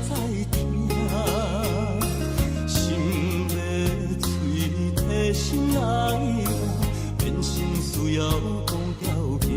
知听，心要嘴提心爱我，变心需要讲条行。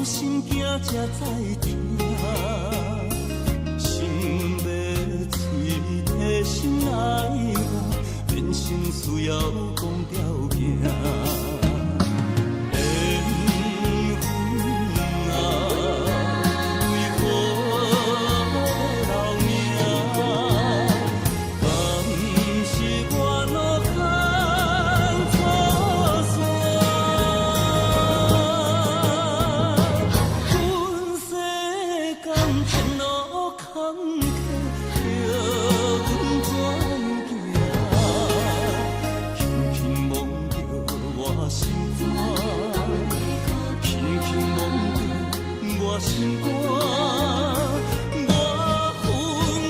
心惊才知听，心要嘴提心爱我，变成需要讲条行。心肝，我恨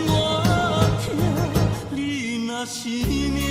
我痛，你若是命。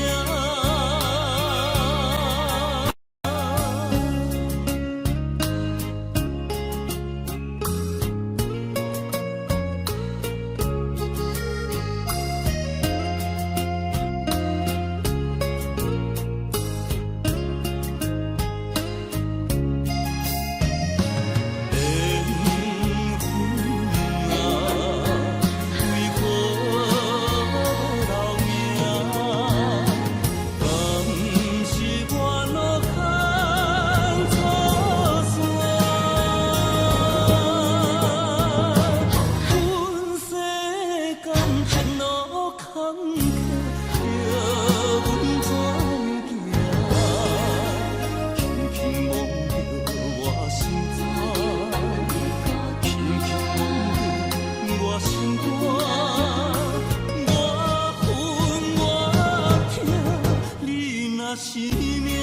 是命。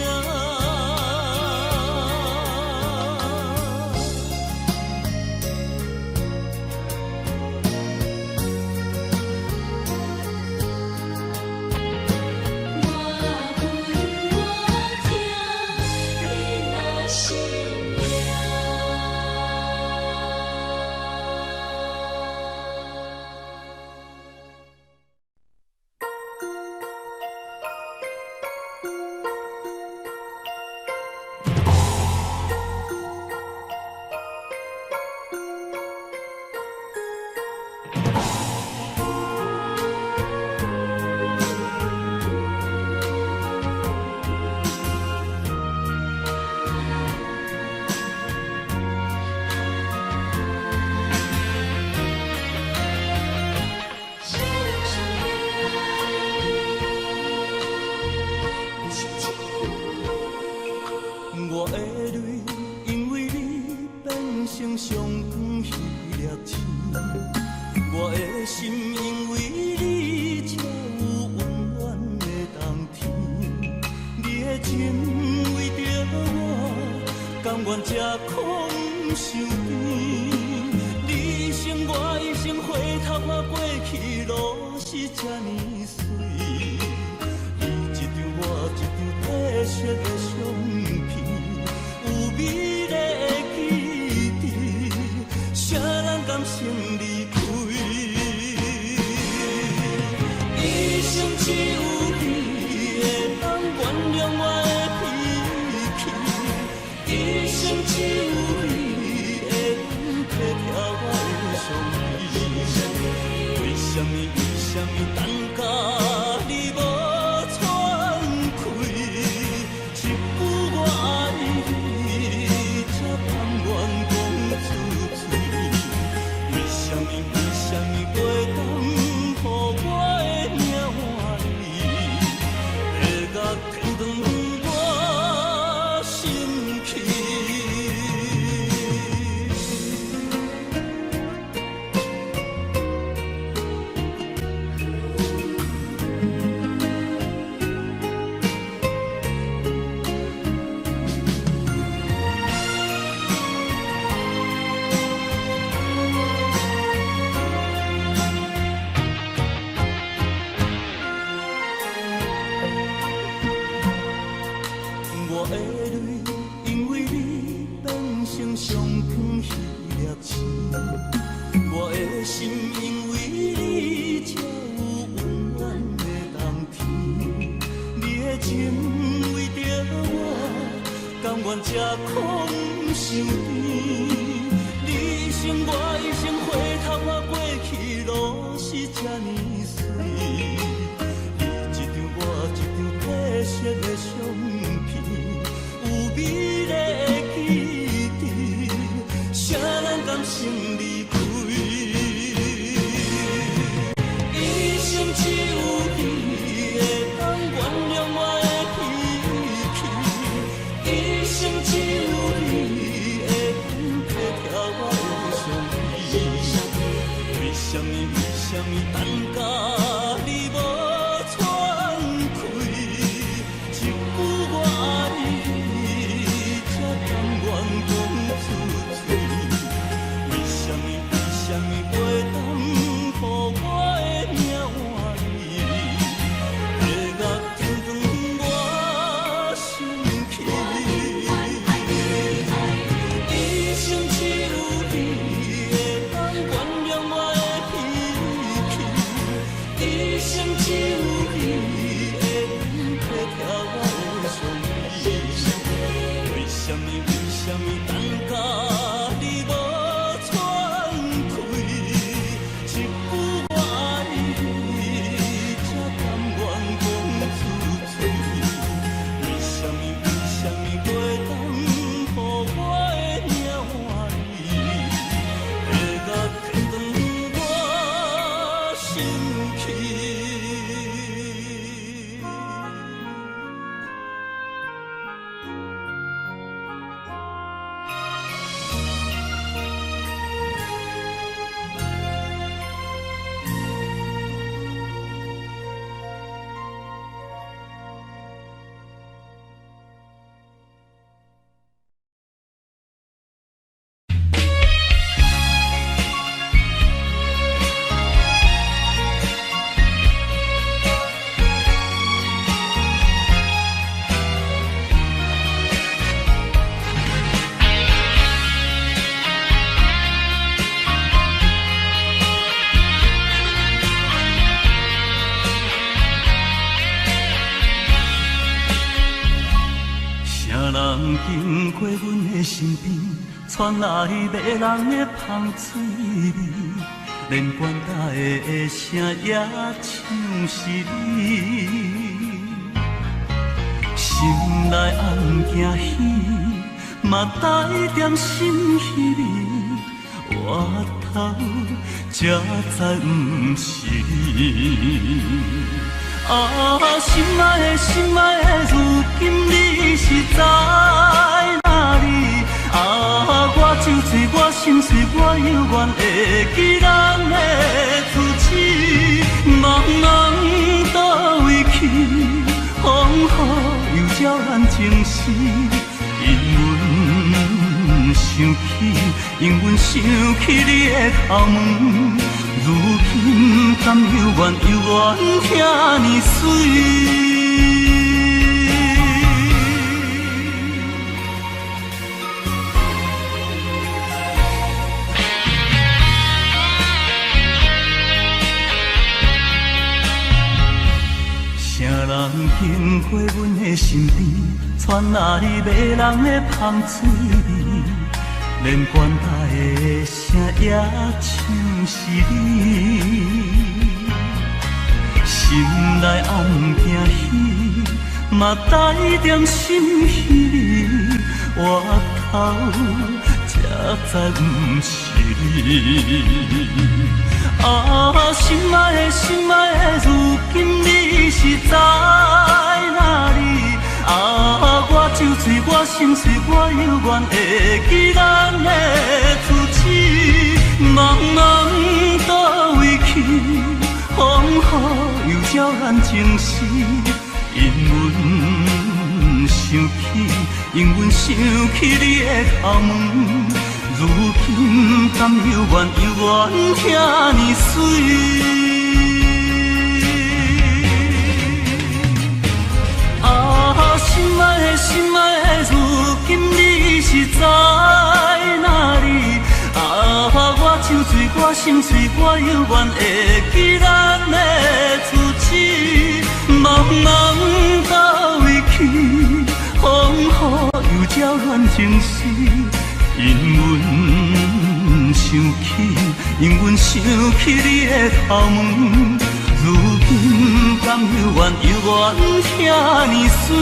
我的泪，因为你变成上光彼粒星。我的心，因为你才有温暖的冬天。你的情为着我，甘愿吃苦不受甜。你一生我一生，回头看过去路是这呢水。你一张我一张褪色的相片。美丽的记忆，谁人甘心离开？一生上远迄粒星，我的心因为你才有温暖的冬天。你的情为着我，甘愿吃苦不伤甜。你一生我一生，回头我过去路是这呢水。你一张我一张褪色的相片，有美丽的记忆，谁人甘心离开？一生只有你会当原谅我的脾气，一生只有你会当体贴我的伤悲。为什么等到你无喘气？一句我爱你，才甘愿讲出嘴。为什么袂当予我的命换你？月月天长我心气，一生只有你会当原谅我的脾气，一生只有你会当体贴我的伤悲。为什么等到你无喘气？一句我爱你，才甘愿讲出嘴。为什么袂当予我的命换你？月月天长我心气。人经过阮的身边，传来迷人的香水味，连管家的声也像是你。心内暗惊喜，嘛带点心稀微，我头才知不是你。心爱的，如今你是在哪里？我酒醉，我心碎，我犹原会记咱的初次。茫茫倒位去，风雨又照咱情丝。因阮想起你的头毛。如今甘犹原听你水。啥人经过阮的身边，传来迷人的香水味。连管家的声也像是你，心内暗惊喜，嘛带点心稀微，我头才知不是你。心爱的，如今你是在哪里？我酒醉，我心碎，我犹原会记咱的初次。茫茫倒位去，风雨又照咱情丝。因阮想起你的头毛，如今甘犹原听你水。心爱的，如今你是在我心碎，我犹原会记咱的初始。茫茫到位去，风雨又照乱情丝。因阮想起，因阮想起你的头毛，如今敢犹原遐尼水。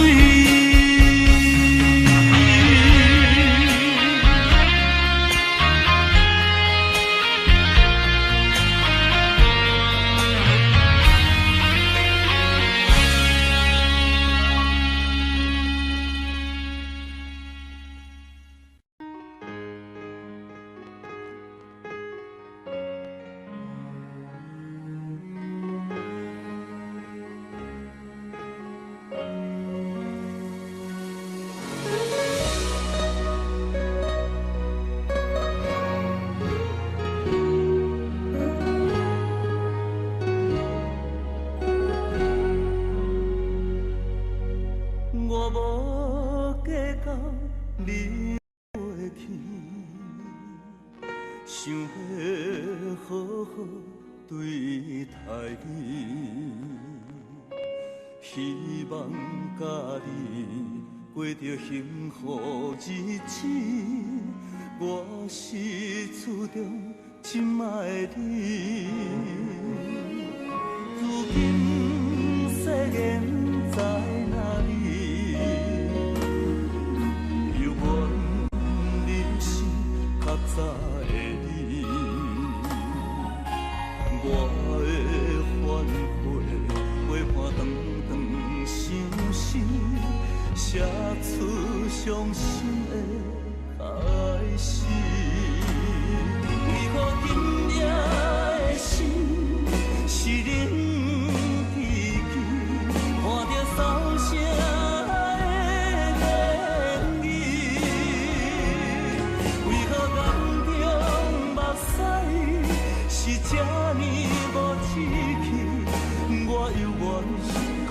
想要好好对待你，希望甲你过着幸福日子。我是厝中心爱的你，如今世间在哪里？犹原你是较早的你，我的反悔，陪伴长长相思，写出伤心的开始。为何今夜的心是冷凄凄，看着扫声的言语？为何眼中目屎是这呢无志气？我犹原搁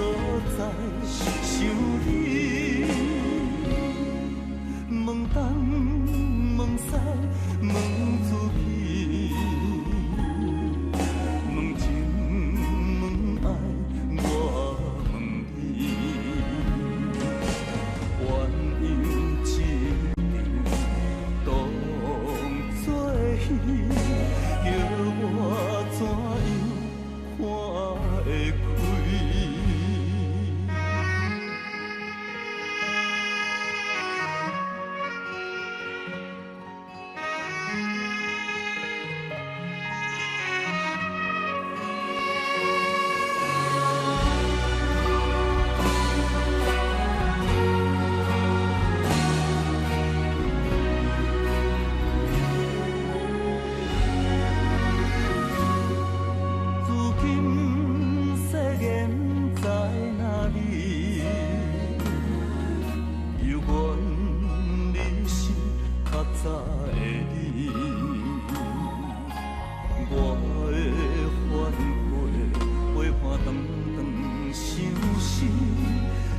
在想你，问东问西问自己，问情问爱我问你，鸳鸯一场当作戏，叫我怎样看会开？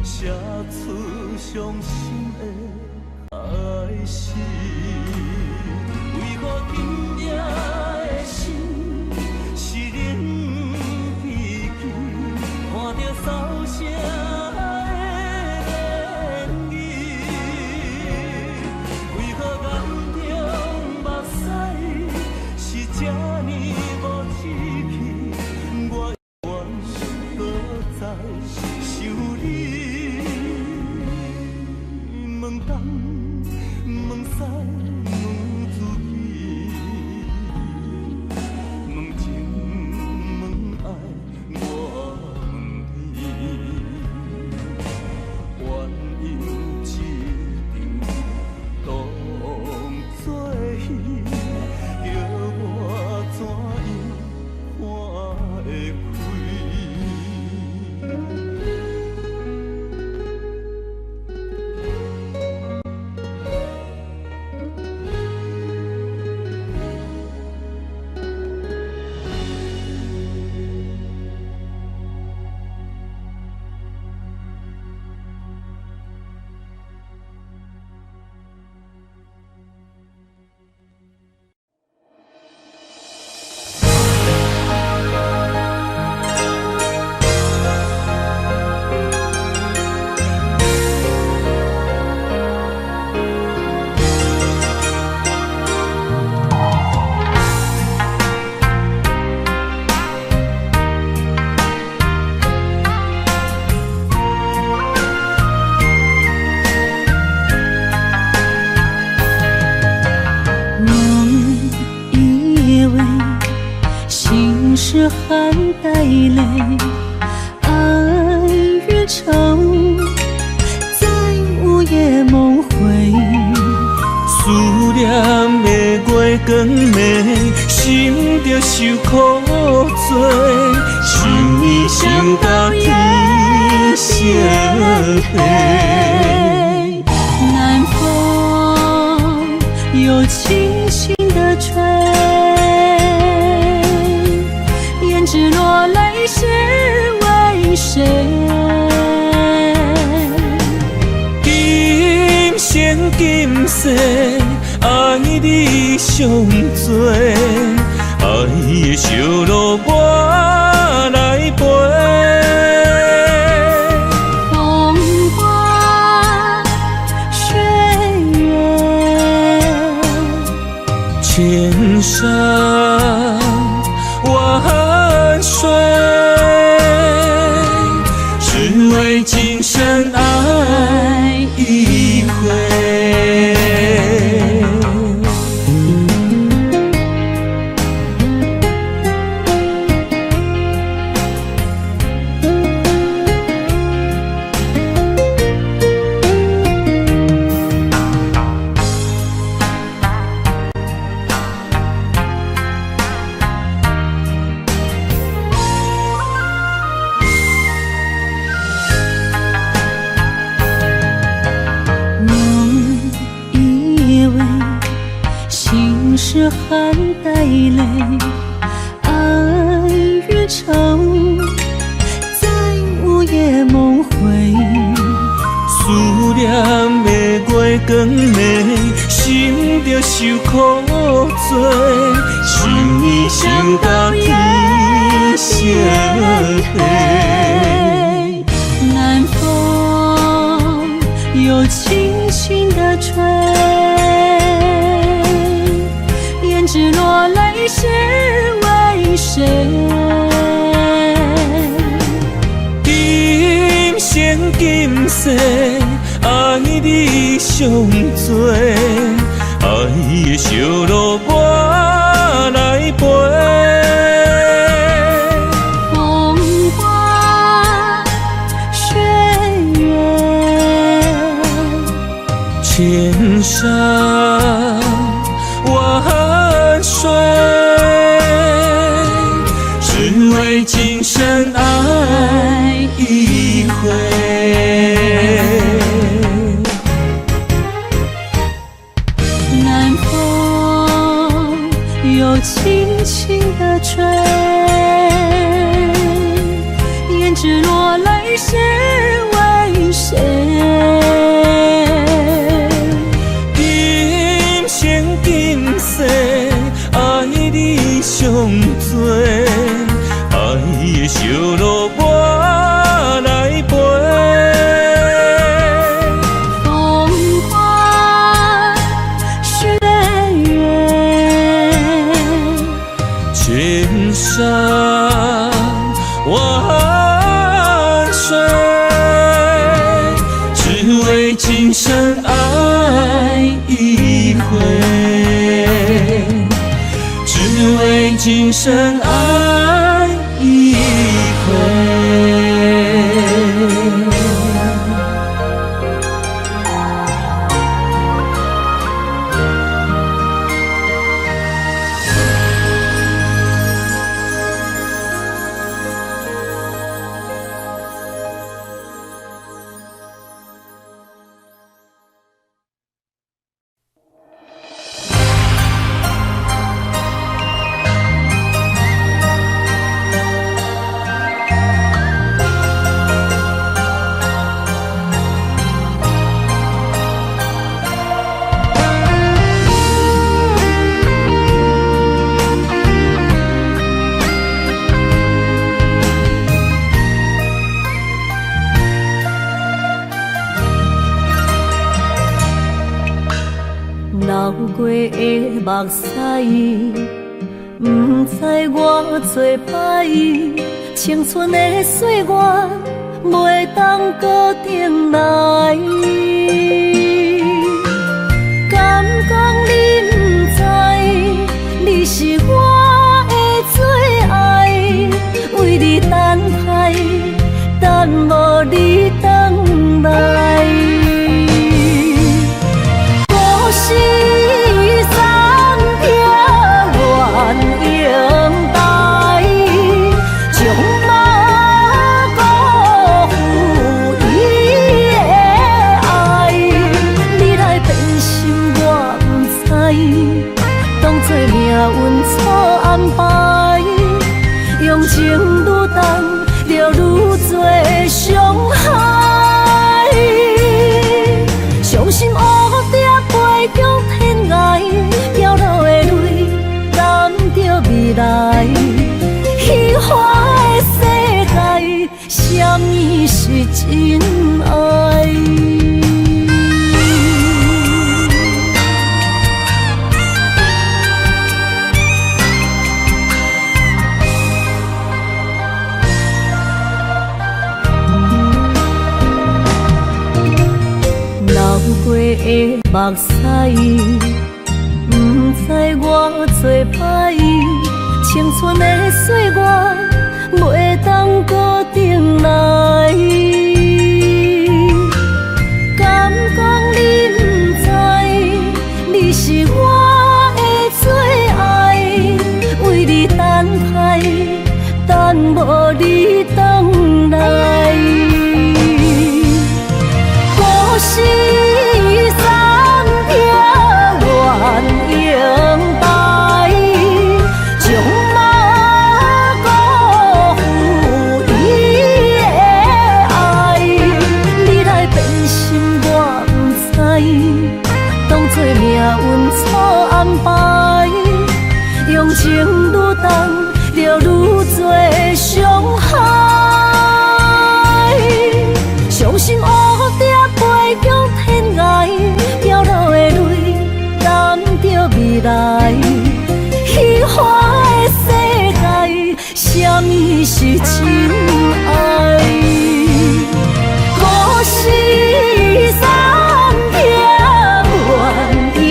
写出伤心的开始，为何今夜的心是冷凄凄？看着扫声的言语，为何眼中目屎是这呢无志气？我原搁在想你。问东问西问自己，问情问爱我问你，鸳鸯一场当作戏，叫我怎样看会开？含带泪，爱与诚在午夜梦回。思念的月光暝，心着受苦做，想你想到天色黑。南风又轻轻地吹，胭脂落泪是为谁？今生今世，爱你上多，爱的烧路我来陪。风花雪月，千山万水，只为今生爱一回。是含带泪，爱与诚在午夜梦回。思念的月光暝，心着受苦做，想你想到天色黑。南风又轻轻地吹，胭脂落泪是为谁？今生今世，爱你上多，爱的烧路我来陪。风花雪月，千山万水，只为今生爱一回。南风又轻轻地吹，胭脂落泪是为谁？今生今世，爱你上多，爱的烧路我来陪。风花雪月，千山万水，只为今生爱一回，只为今生爱一回。流过的目屎，不知我做歹，青春的岁月袂当搁重来。敢讲你不知，你是我的最爱，情愈重，就愈多伤害。伤心乌蝶飞向天涯，飘落的泪染着未来。虚华的世界，什么是真爱？过的目屎，不知我做歹，青春的岁月袂当搁重来。敢讲你不知，你是我的最爱，为你等待，等无你回来。故事。用情愈重，就愈多伤害。伤心乌蝶飞向天涯，飘落的泪染着未来。虚华的世界，什么是真爱？故事三点愿应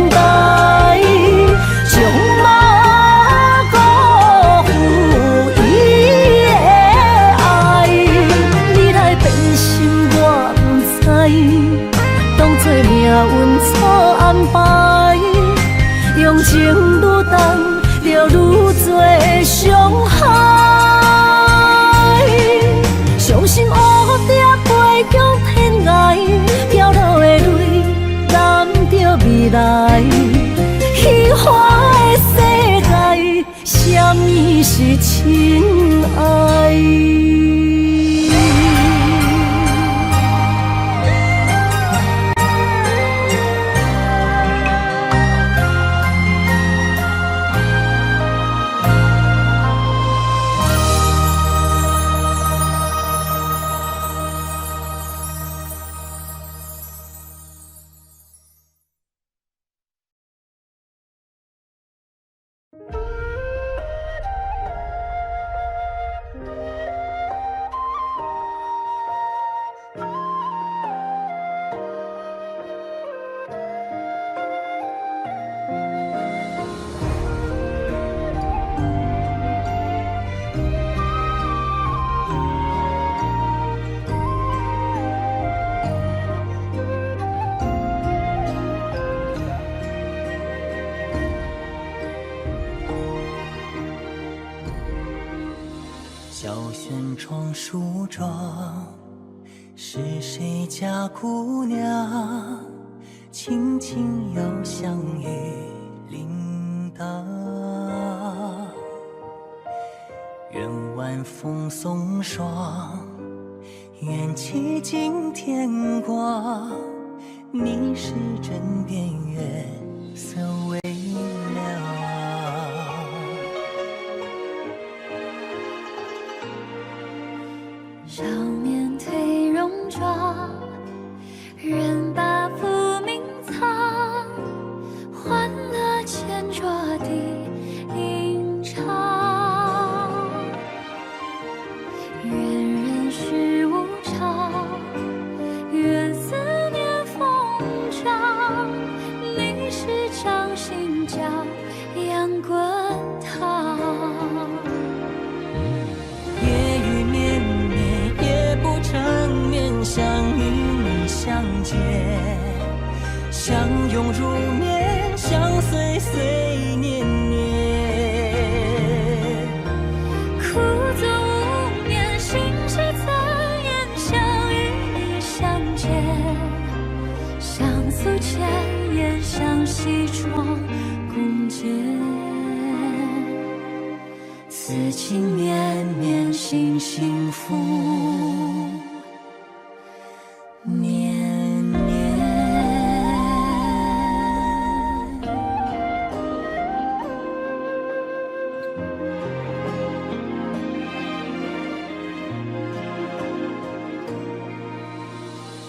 该。当作命运错安排，用情愈重，就愈多伤害。伤心乌蝶飞向天涯，飘落的泪染着未来。虚华的世界，什么是真爱？小轩窗梳妆，是谁家姑娘？轻轻又像雨铃铛。愿晚风送霜，愿凄尽天光。你是枕边月色微凉。少年褪戎装，人把浮名藏，欢乐前桌的吟唱。愿人世无常，愿思念风涨。你是掌心角，阳滚烫。夜雨绵绵，也不成眠，想与你相见，相拥如眠，相随岁年年。苦纵无眠，心事怎言？想与你相见，相诉前言，相西窗共剪。此情绵绵，幸幸福绵绵。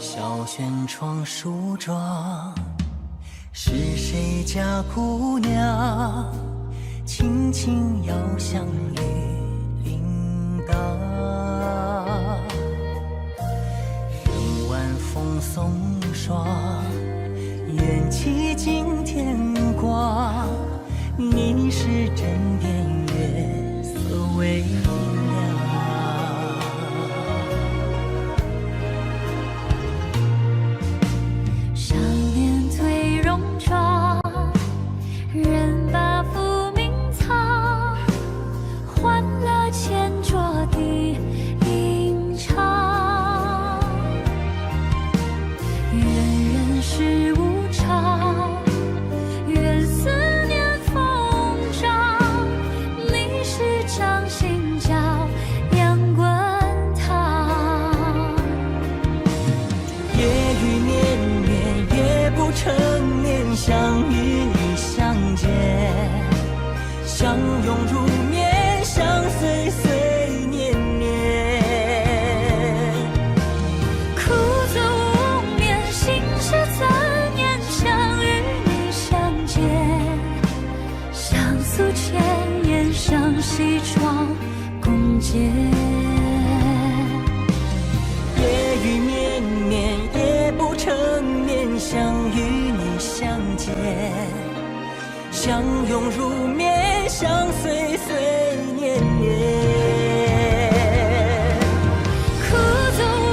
小轩窗梳妆，是谁家姑娘？轻轻摇响玉铃铛，人晚风送霜，缘起惊天光。你是枕边月色微凉，少年褪戎装，人把浮名藏，换了前桌的吟唱。愿人世无常，愿思念风涨。你是掌心角，阳滚烫。夜雨绵绵，夜不成眠，想与你相见，相拥如眠，相随随年年。苦涩无眠，心事怎言？想与你相见，相诉千言，上西窗共结。夜雨绵绵，夜不成眠，想与你相见，相拥如眠，相随随年年。苦涩无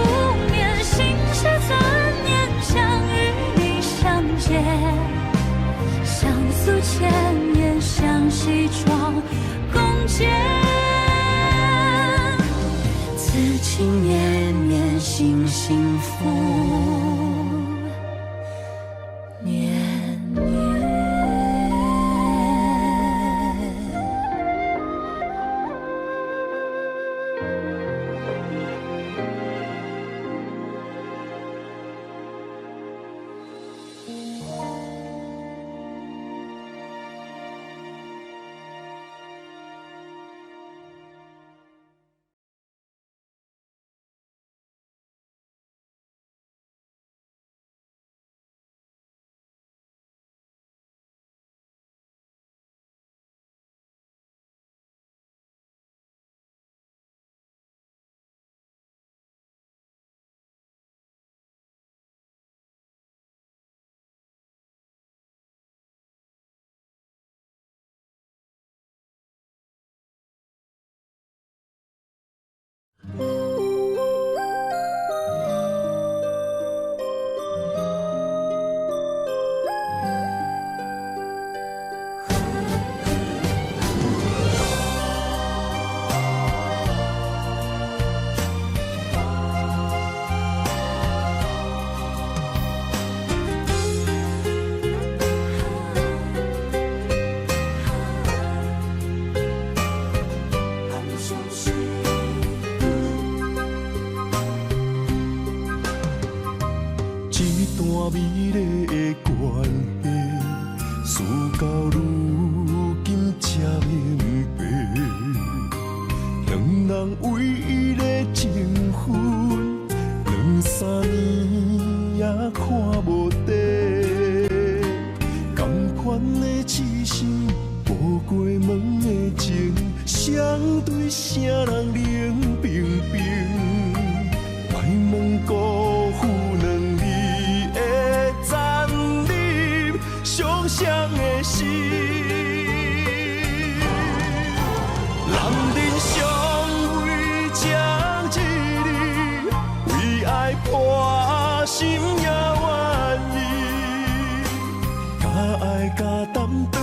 眠，心事怎言？想与你相见，相诉千言，上西窗共结。此情绵绵，幸幸福绵绵。美丽的关系，事到如今才明白，两人唯一的情分，两三年也看无底。同款的痴心，步过门的情，相对啥人冷冰冰？莫问辜负两字。相像的心，男人相为这一日，为爱破心也愿意。假爱假担当，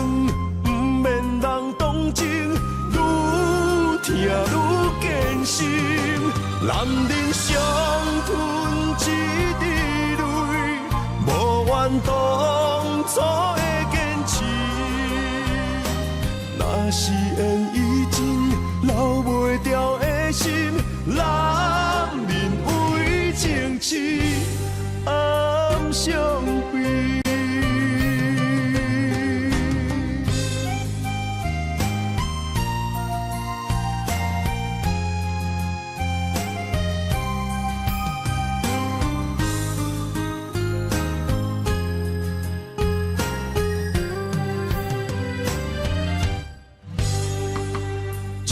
不免人同情，愈疼愈艰辛。男人相吞一滴泪，无怨当初的坚持。若是缘已尽，心，男人为情痴，暗伤悲。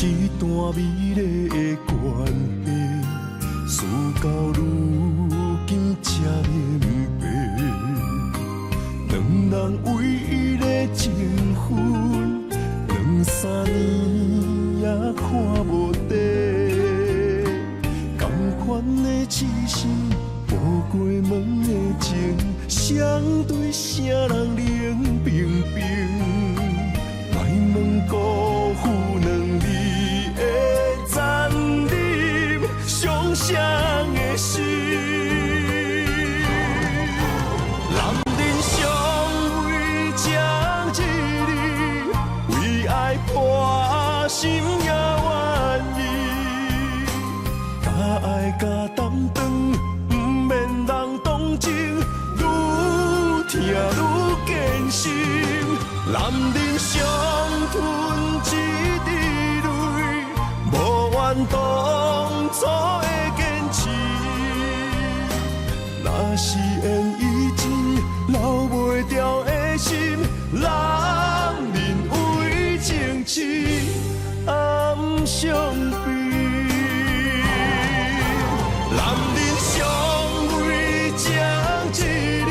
一段美丽的关系，事到如今才明白，两人唯一的情分，2、3年也看无底。同款的痴心，无过门的情，相对啥人冷冰冰？莫问辜负两字。残忍伤伤的心，男人尚未将一日，为爱破心也愿意。甲爱甲担当，不免人同情，愈听愈艰辛。男人伤吞一滴泪。无怨当初的坚持，若是缘已尽，留袂掉的心，男人为情痴，暗伤悲。男人尚未将一日，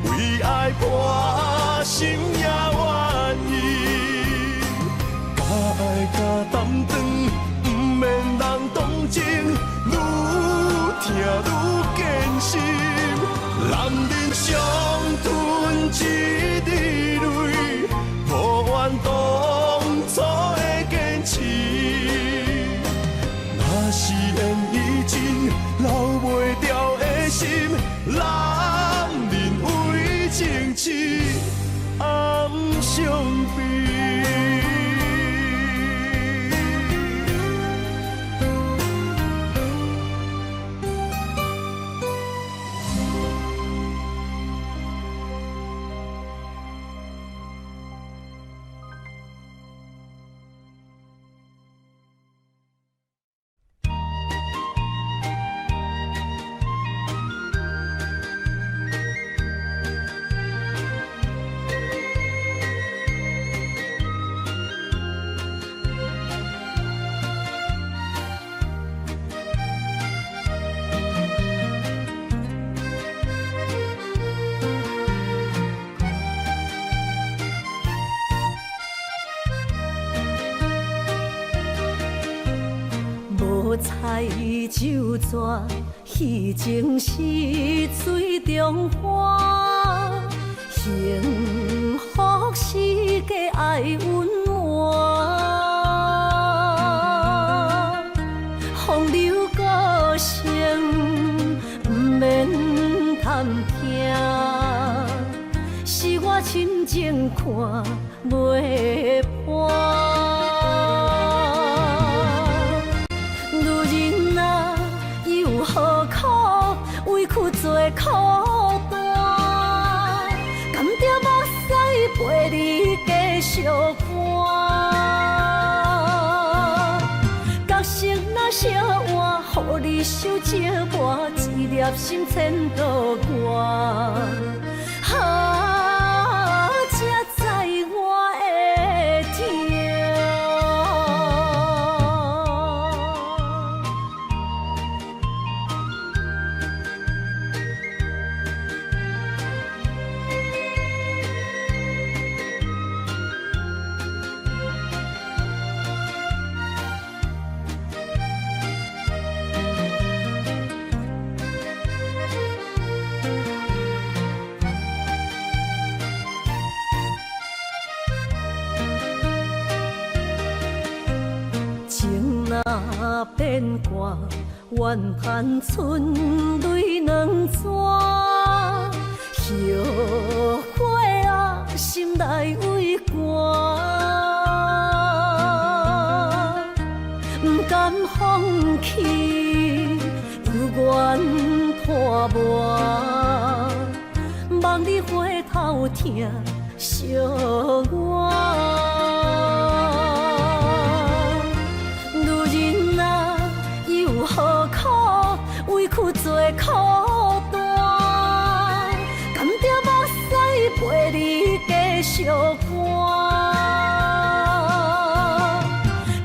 为爱破心也愿意，甲爱甲担当。免人同情，愈听愈艰辛。男人伤吞一滴泪，无怨当初的坚持。若是缘已尽，留袂掉的心，男人为情痴，暗伤悲。彩酒泉，戏情是水中花，幸福是家爱温暖。风流歌声，不免贪听，是我亲情看袂破。何苦委屈做苦担？甘蔗目屎陪你继续寒。角色若烧换，予你受折磨，一粒心千多寒。才知我的痛。变卦，怨叹春泪两逝，后悔啊，心内为寒，不甘放磨，望你回头听惜我。女人啊，又何苦委屈做苦担？甘着目屎陪你继续寒。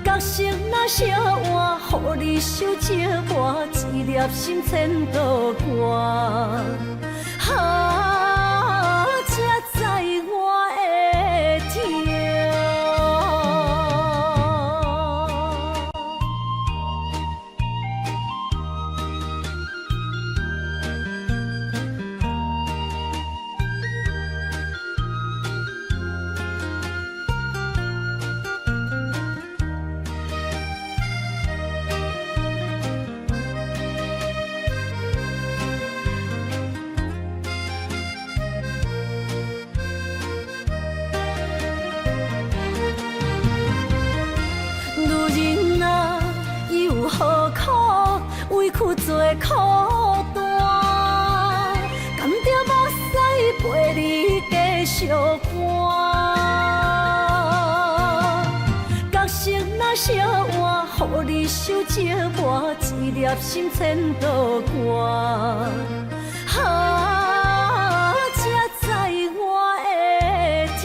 角色若烧换，予你受折磨，一粒心千道寒。才知我的痛。委屈做苦担，甘着目屎陪你继续寒。角色若烧换，予你受折磨，一粒心千道寒。才知我的痛。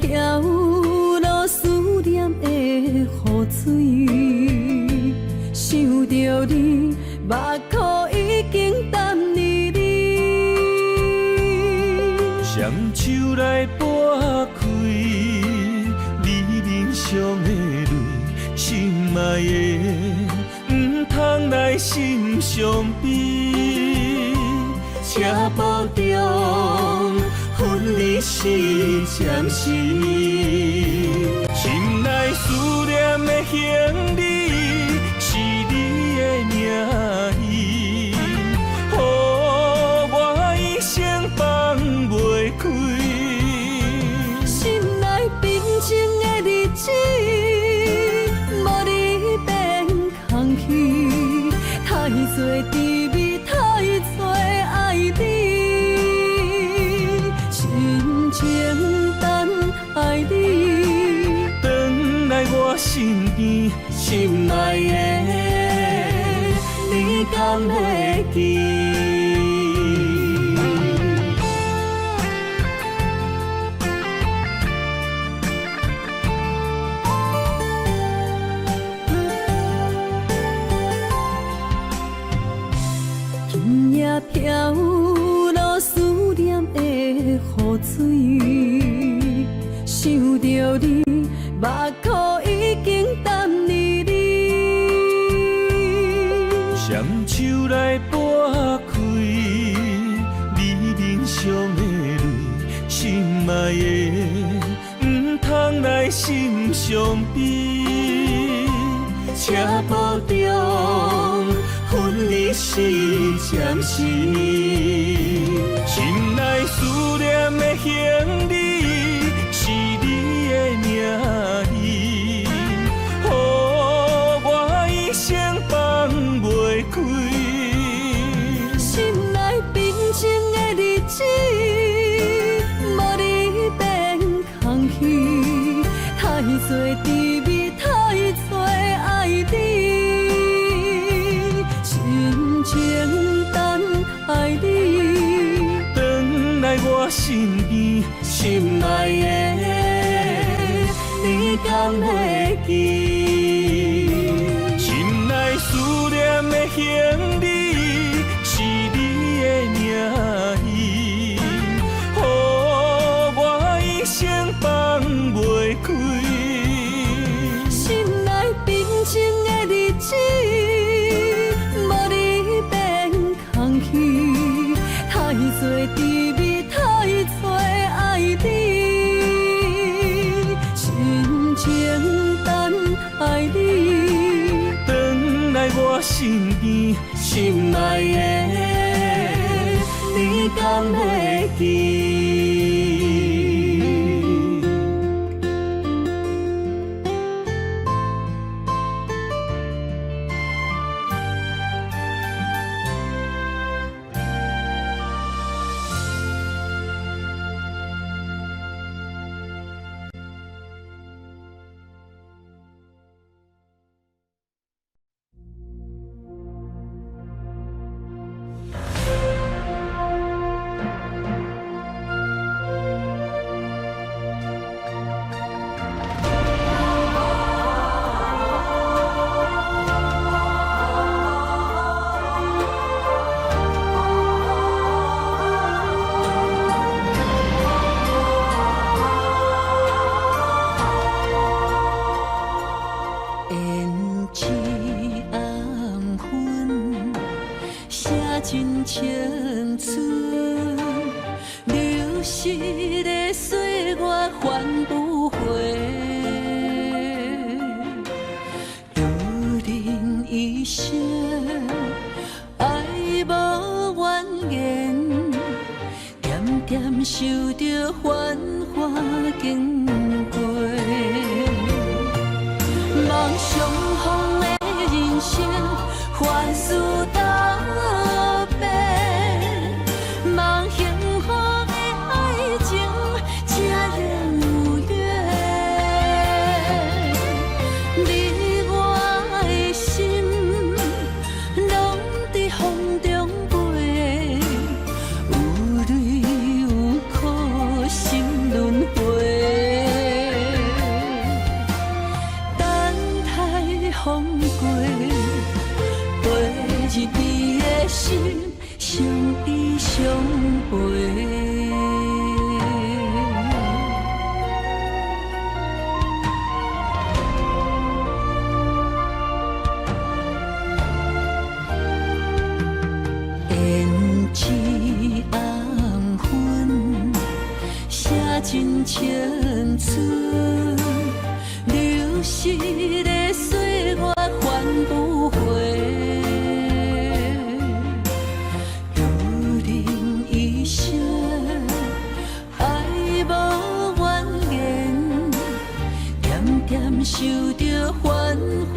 飘落思念的雨水，想着你，目眶已经淡离你。双手来拨开你面上的泪，心爱的，唔通来心伤悲，请保重。分离是暂时，心内思念的行李是你的名字，予我一生放袂开。心内平静的日子，无你变空虚，太多滋味，太多爱你。情等爱你，回来我身边，心爱的，你敢会记？今夜飘落思念的雨水，想着你，目眶已经淡离你。双手来拨开你面上的泪，心爱的，唔通来心伤悲，请保重。分离是暂时，心内思念的行李是你的名字，予我一生放袂开。心内平静的日子，无你变空虚，太多滋味，太多爱你。情等爱你，回来我身边，心爱的，你敢会记？行李是你的名义，予我一生放袂开。心内平静的日子，无你变空虚，太多滋味，太多爱你，深情等待你，转来我身边，心爱的，你敢会记？真青春，流逝的岁月还不回。有人一生爱无怨言，渐渐受着繁华经过。梦想风的人生，凡事答辩，梦幸福的爱情，才能有缘。你我的心，拢在风中飞，有泪有苦，心轮回。等待风过。一边的心，相依相陪。胭脂红粉，写尽青春，流逝的岁月还不回。受着繁华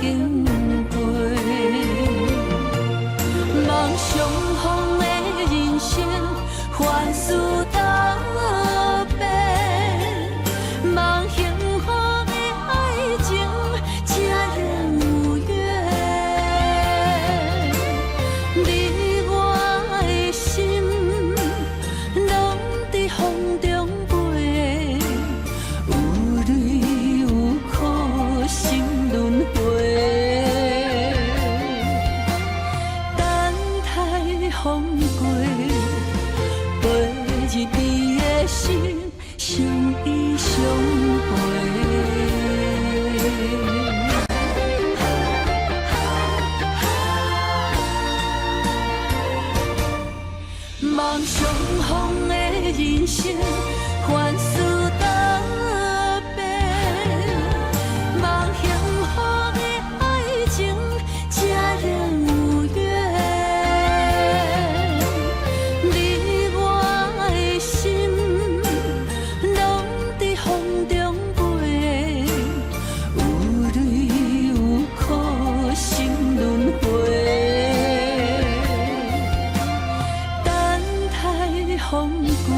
经过，梦想风的人生，凡事答辩，梦幸福的爱情，才能有缘。你我的心，拢在风中飞，有泪有苦，心轮回。等待风过，陪一边的心，相依相陪。胭脂红粉，写尽青春，流逝的岁月还不回。有人一生爱无怨言，梦想风的人生，凡事答辩，梦幸福的爱情，才能有缘。你我的心，拢在风中飞，有泪有苦，心轮回。风过，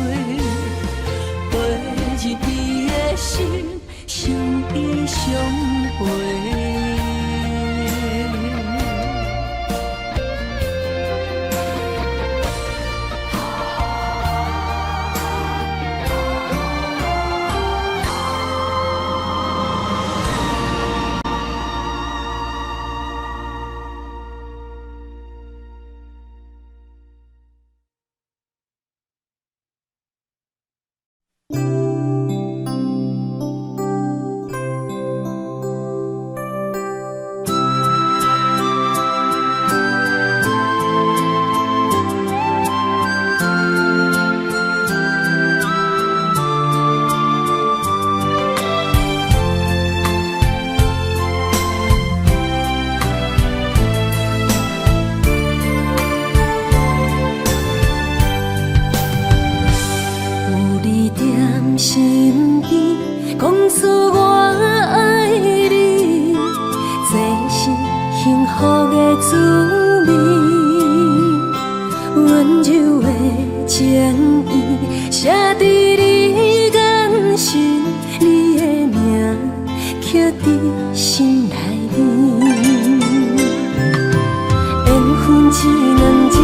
一两日，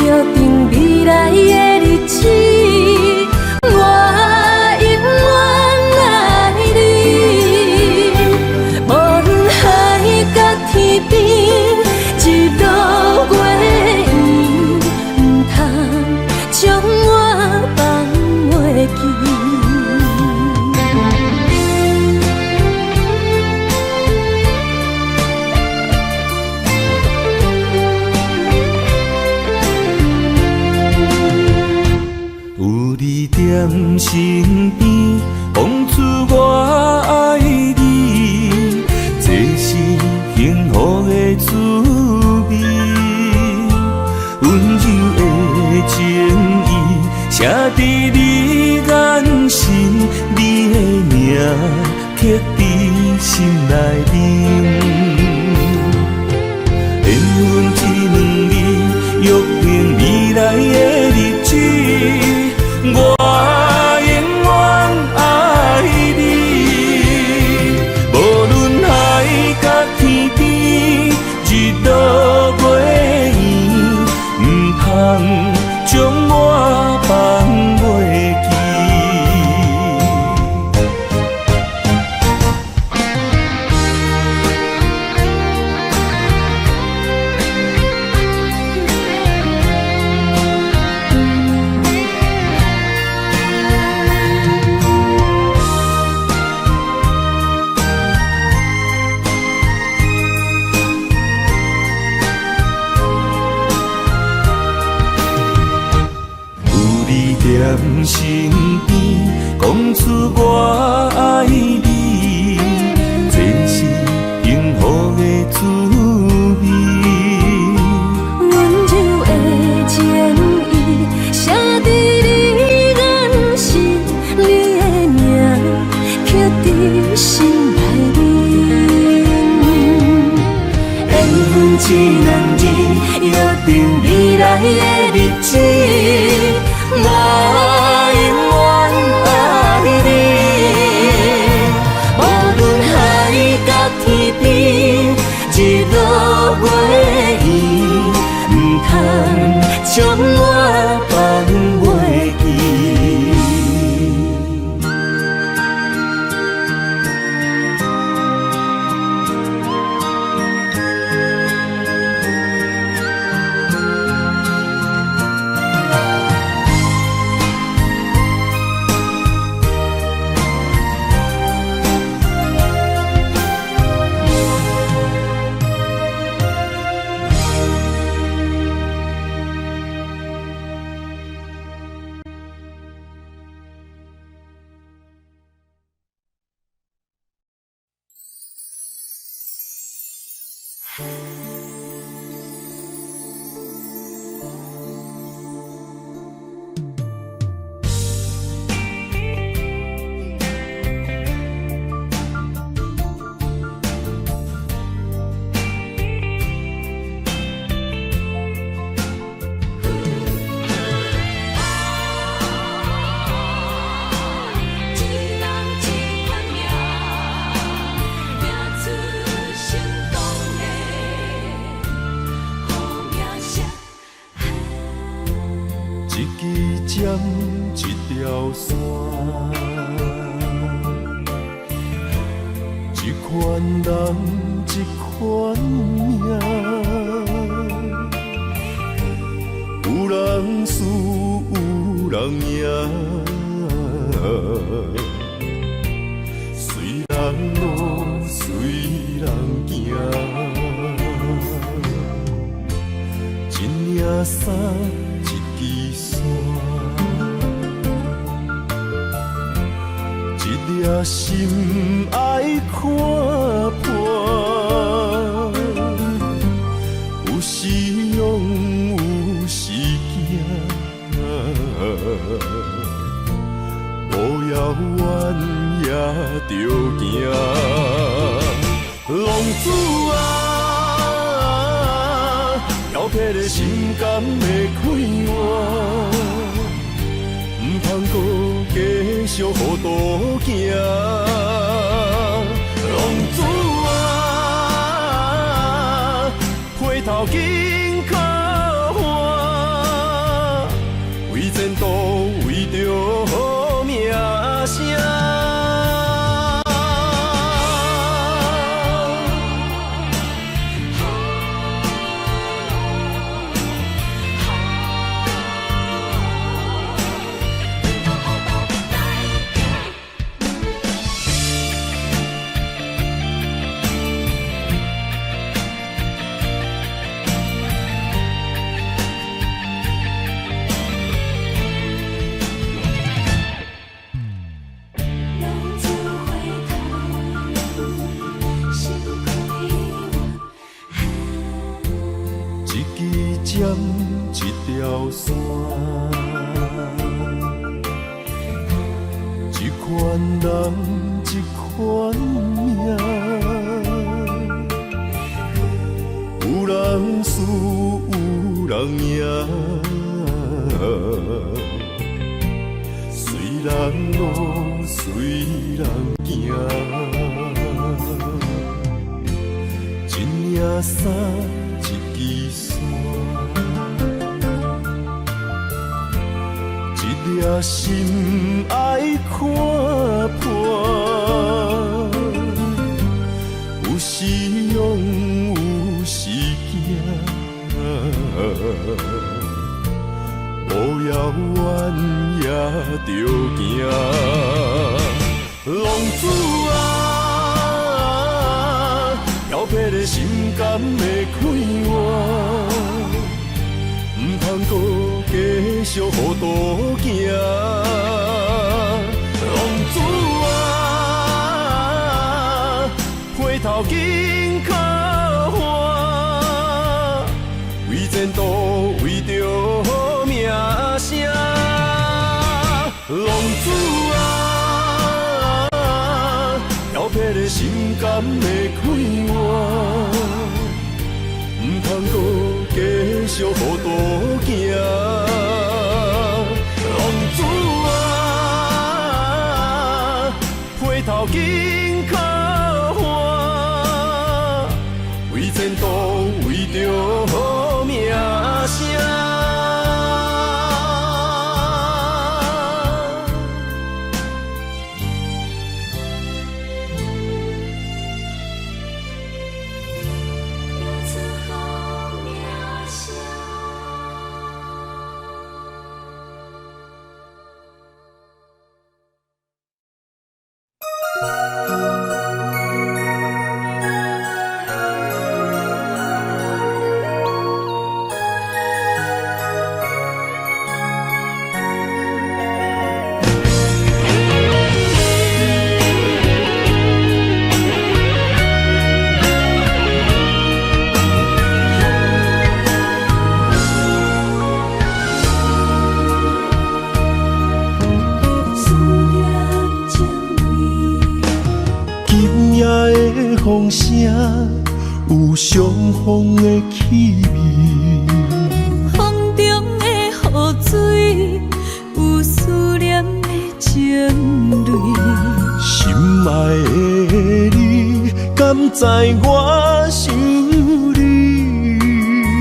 约定未来的日子。我永远爱你，无论海角天边，一路过远，唔通将我放袂记。在身边，讲出我爱你，这是幸福的滋味。温柔的情意，写在你眼神，你的名刻在心内面。缘分一两日，约定未来的日子。我永远爱你，无论海角天边，日落月圆，唔通将我放袂记。在身边，讲出我爱你，这是幸福的滋味。温柔的情意，写在你眼神，你的名刻在心内面。缘分一两日，约定未来的日子。我永远爱你，无论海角天边，日落月圆，唔通将我放袂记。一条线，一款人，一款命，有人输，有人赢，随人路，随人行，一领衫，一支线。一颗心爱看破，有时勇，有时惊，路遥远也着行。浪子啊，挑剔的心肝会开换。唔通搁继续糊涂行，浪子啊，回头紧靠闪一条线，一款人一款命，有人输有人赢，随人路随人行，一领衫一支线，一粒心爱看破，有时勇有时惊，无遥远也着行。浪子啊，漂泊的心敢会快活？唔通搁继续糊涂行。浪子啊，回头紧靠岸，为前途为着名声。浪子啊，漂泊的心敢会快活？唔通搁继续糊涂行。浪子啊，回头紧靠岸，为前途为着名声。风声有相逢的气味，风中的雨水有思念的情泪。心爱的你，敢知我想你？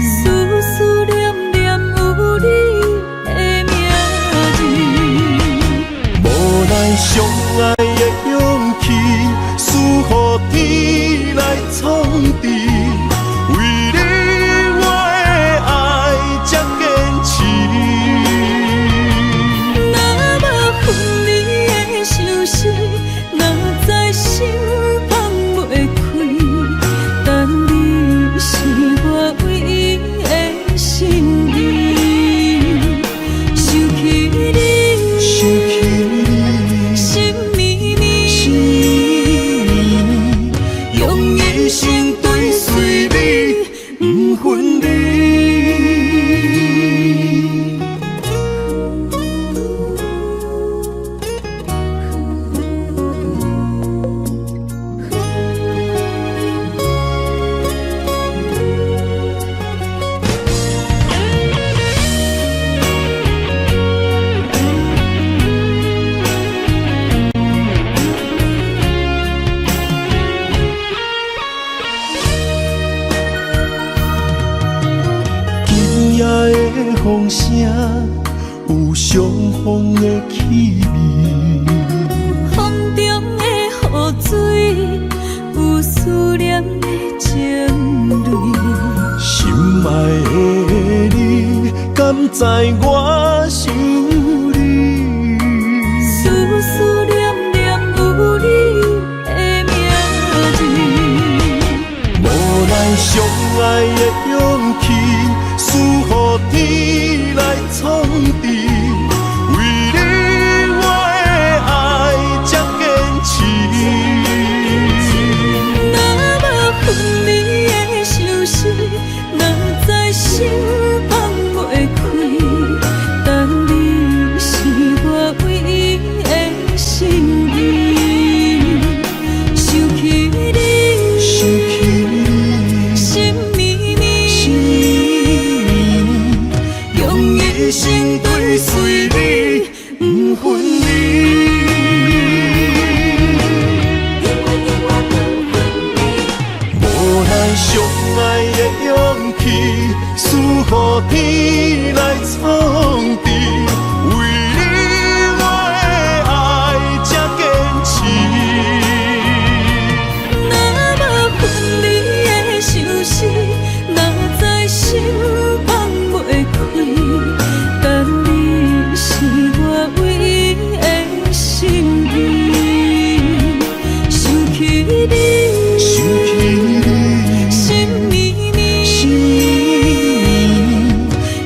思思念念有你的名字，无奈相爱的勇气，输予天来创治。为你我的爱才坚持。若无分离的相思，哪知心放袂开。但你是我唯一的心意，想起你，想起你，心绵绵，用一生追随你，不分离。风声有相逢的气味，风中的雨水有思念的情泪。心爱的你，敢知我想你？思思念念有你的名字，无奈相爱的勇气，输予天来创治。为你我的爱才坚持。若无分离的相思，哪知心天来创治，为你我的爱才坚持。若无分离的相思，哪知心放袂开。但你是我唯一的心意，想起你，心绵绵，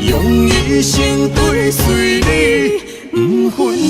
用一生追随你，不分离。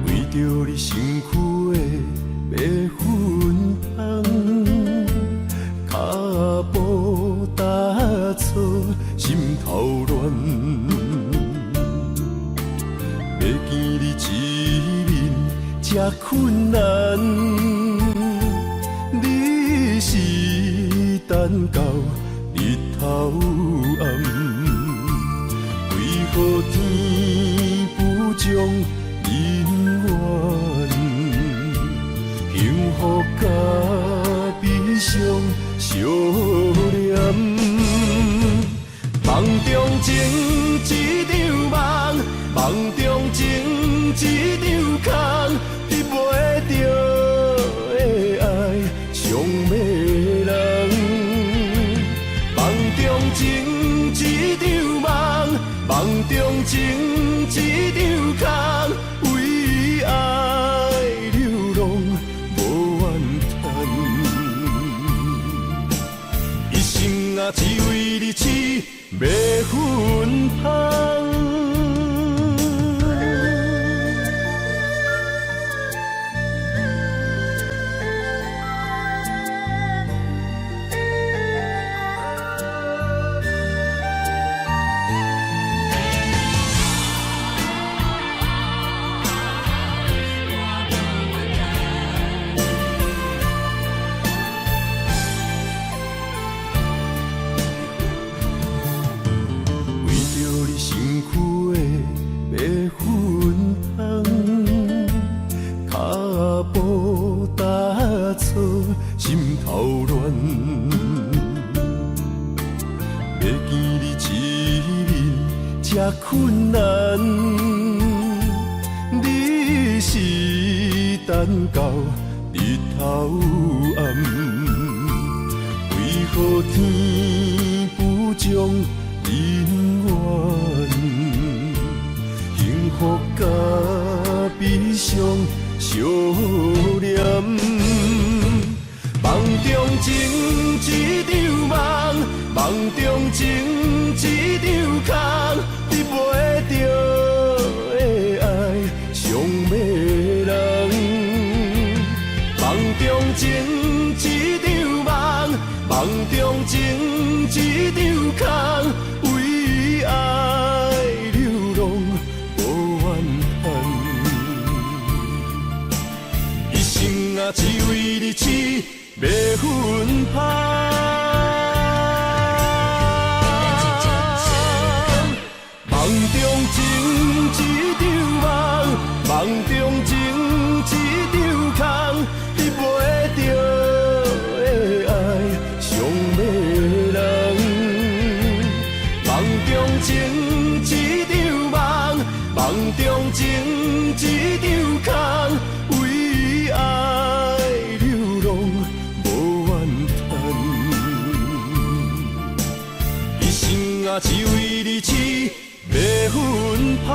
为着你身躯的白粉香，脚步踏错，心头乱。要见你一面才困难，你是等到日头暗，为何天不将人缘，幸福甲悲伤相连。梦中情一场梦，梦中情一场空，得袂着的爱上迷人。梦中情一场梦，梦中情一场空，为爱流浪无怨叹，一生啊只为你痴迷魂香。心头乱，要见你一面才困难，你是等到日头暗，为何天不将人缘，幸福甲悲伤相连。梦中情一场梦，梦中情一场空，得袂着的爱上迷人。梦中情一场梦，梦中情一场空，为爱流浪无怨叹，一生啊只为你痴迷魂香。梦中情一场梦，梦中情一场空，得袂着的爱上迷人。梦中情一场梦，梦中情一场空，为爱流浪无怨生啊，只为你痴，袂分芳。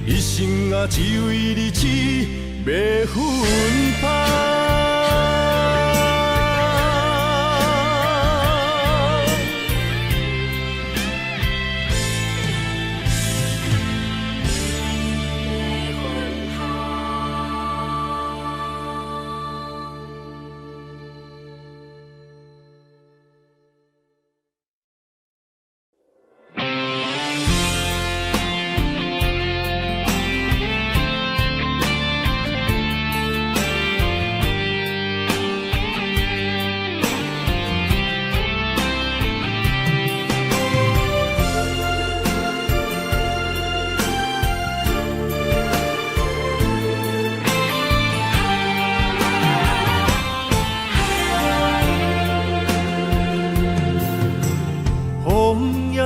一生啊，只为你痴，袂分芳。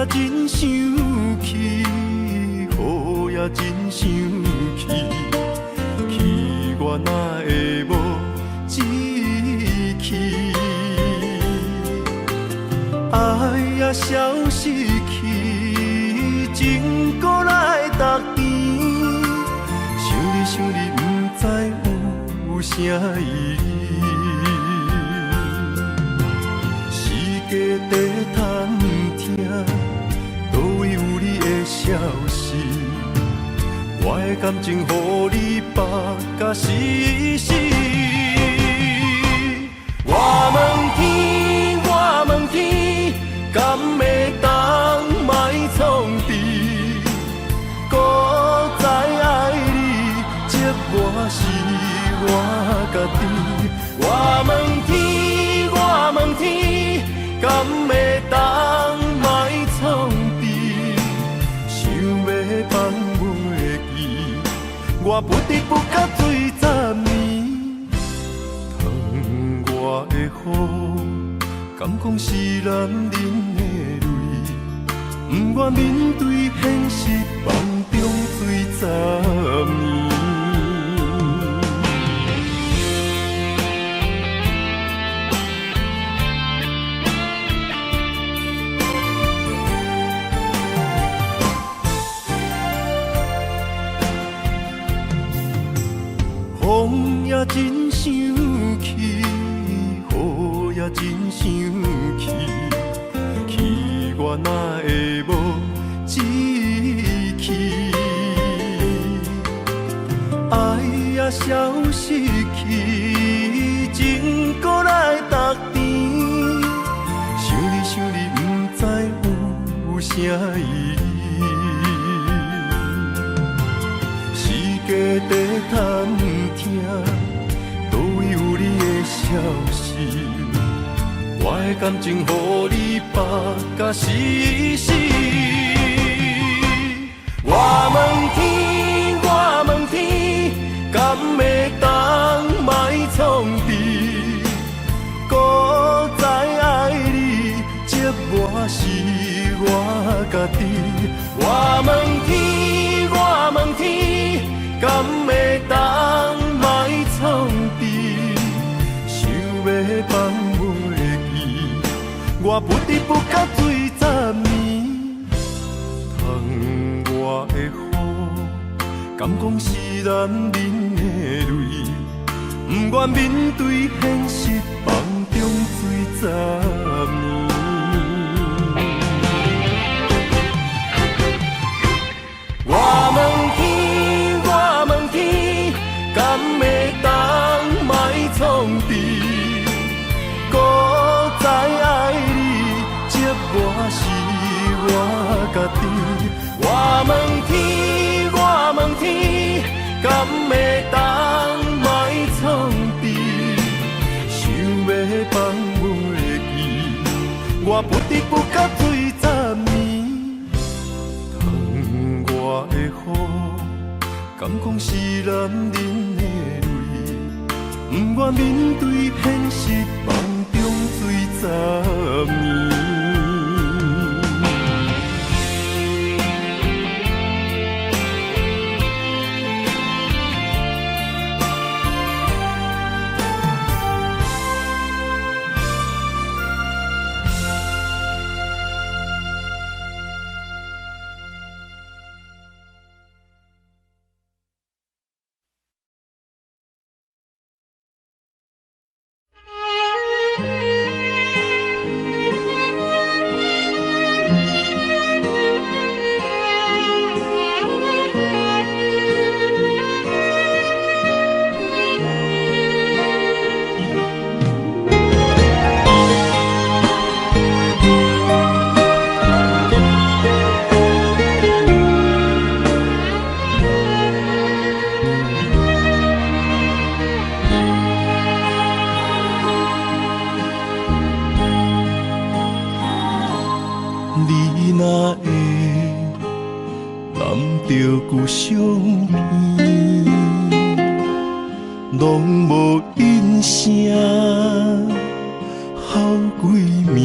真想起，雨也真想起，去我哪会无志气？爱也消失去，情搁来逐甜。想你想你，不知有啥意义。世界在探听。倒位有你的消息，我的感情予你绑甲死死。我问天，我问天，敢会当莫创治？搁再爱你，这我是我家己。我问天，我问天，敢会当莫创治？放袂记，我不得不甲醉10年。窗外的雨，敢讲是男人的泪，不愿面对现实，梦中醉10年。风也真想起，雨也真想起，去我哪会无志气？爱也消失去，情搁来逐甜。想你想你，不知有啥意义。世界在探听，倒位有你的消息，我的感情予你绑甲死死。我问天，我问天，敢会当莫创治？搁再爱你，这我是我家己。我问天，我问天，敢会当莫创治？想要放袂记，我不得不甲醉10年。窗外的雨，敢讲是男人的泪，不愿面对现实，梦中醉10年。我问天，我问天，敢会当莫创治？搁再爱你，这我是我家己。我问天，我问天，敢会当莫创治？想要放袂记，我不得不甲醉10年。窗外的雨，敢讲是男人的泪，不愿面对现实，梦中醉10年。若会揽着故乡片，拢无音声，好几暝。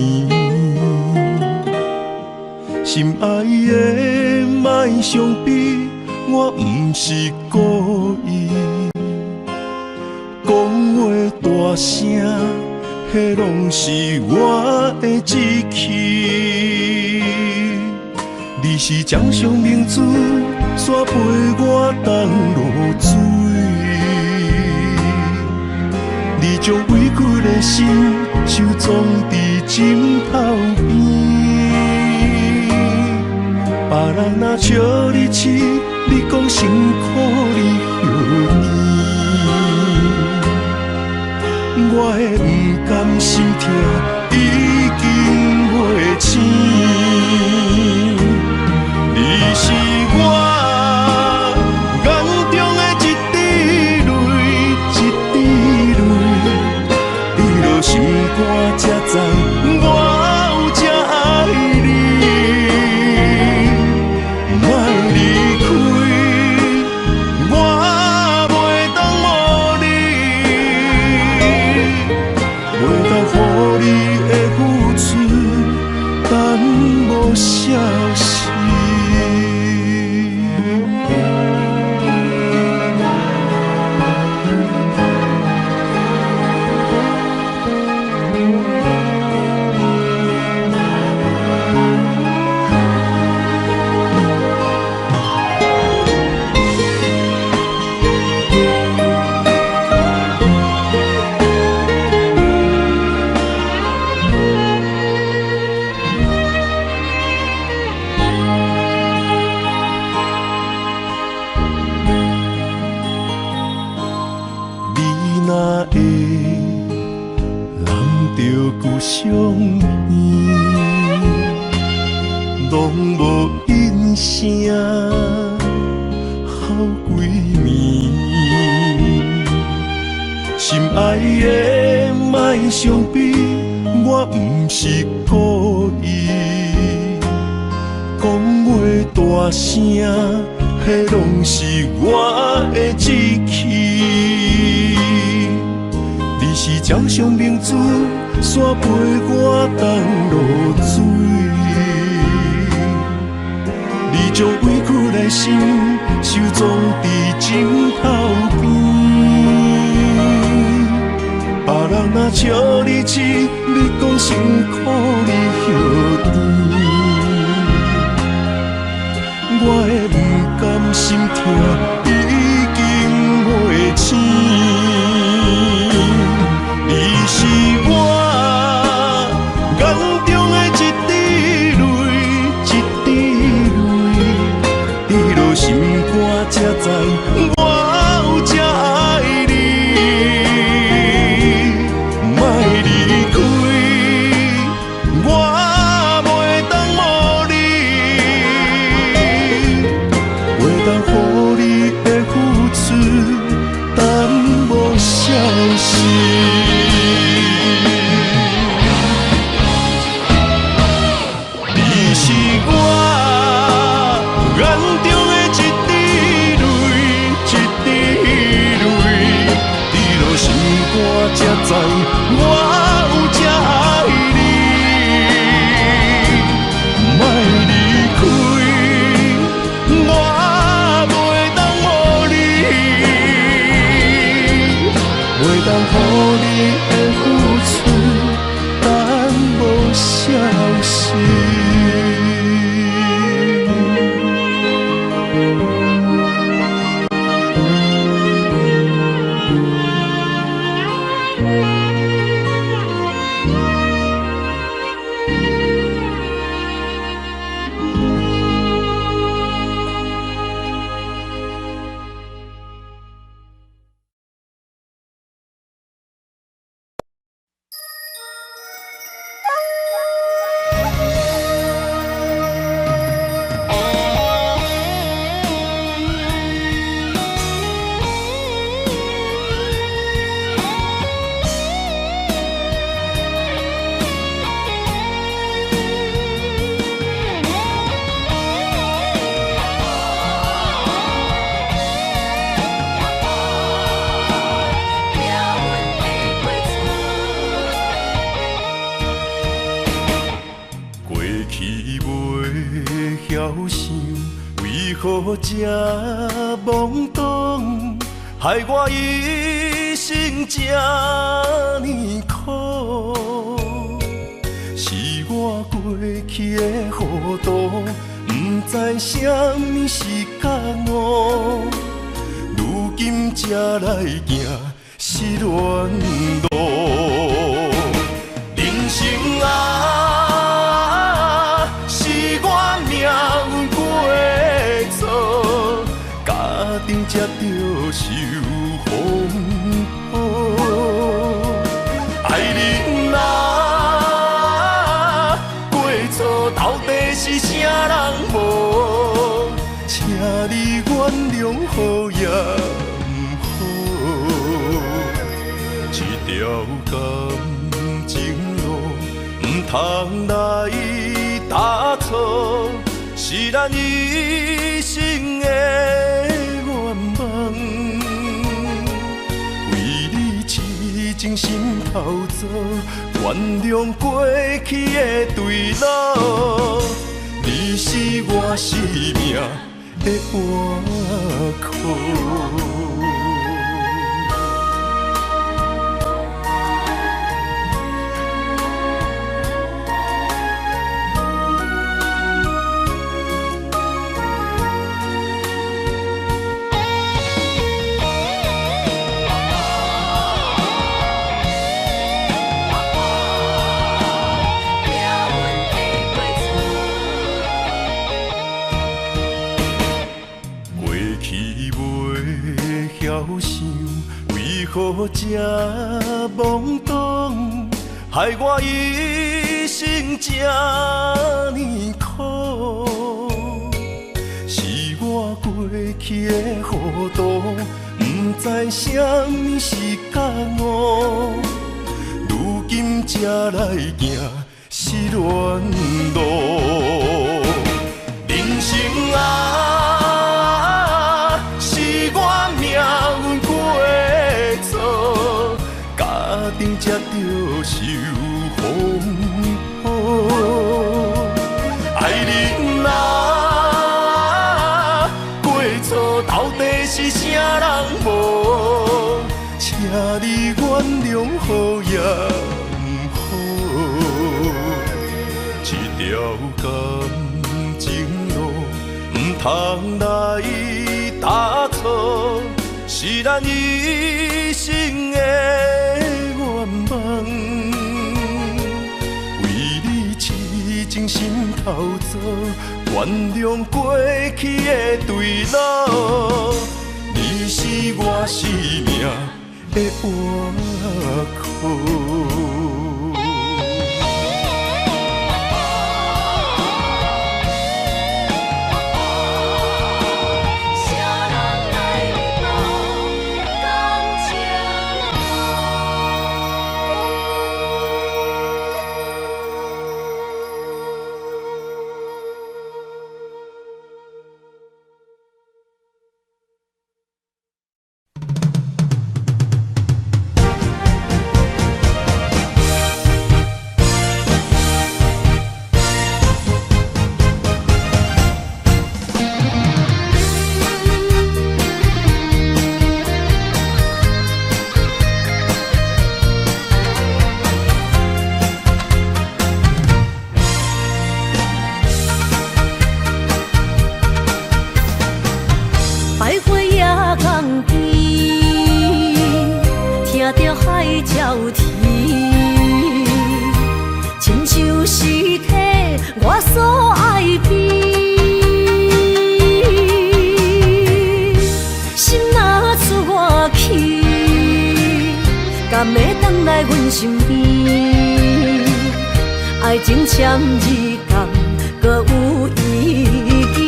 心爱的，莫伤悲，我不是故意。讲话大声，迄拢是我的志气。你是掌上明珠，煞陪我东落水。你将委屈的心收藏伫枕头边。别人若笑你痴，你讲辛苦你许甜，我的不甘心痛已经袂醒。你是我眼中的一滴泪，一滴泪，你落心肝才知我有这爱你。消息。故乡片，拢无音声，好几暝。心爱的，莫伤悲，我不是故意。讲话大声，迄拢是我的志气。你是掌上明珠，煞陪我东落水。你将委屈的心收藏伫枕头边。别人若笑你痴，你讲辛苦你许甜。我的不甘心痛已经袂醒。你是我眼中的一滴泪，一滴泪，滴落心肝才知我有这爱你。莫离开，我袂当无你，袂当予你想，为何这懵懂，害我一生这呢苦？是我过去的糊涂，不知什么是觉悟，如今才来行失恋路。人生啊，是我命运过错，家庭才着受风波。爱人啊，过错到底是啥人无？请你原谅好也不好，这条感情路不通来打错，是咱一生的愿望。为你痴情心头做，原谅过去的对路。你是我生命的换苦。何这懵懂，害我一生这呢苦？是我过去的糊涂，不知什么是觉悟，如今才来行失恋路。人生啊，是我命运过错，家庭才着受风波。爱人啊，过错到底是啥人无？请你原谅好也不好，这条感情路不通来打错，是咱一生的愿望。为你痴情心头做，原谅过去的对路。你是我生命的换苦。爱情签字同，搁有意义。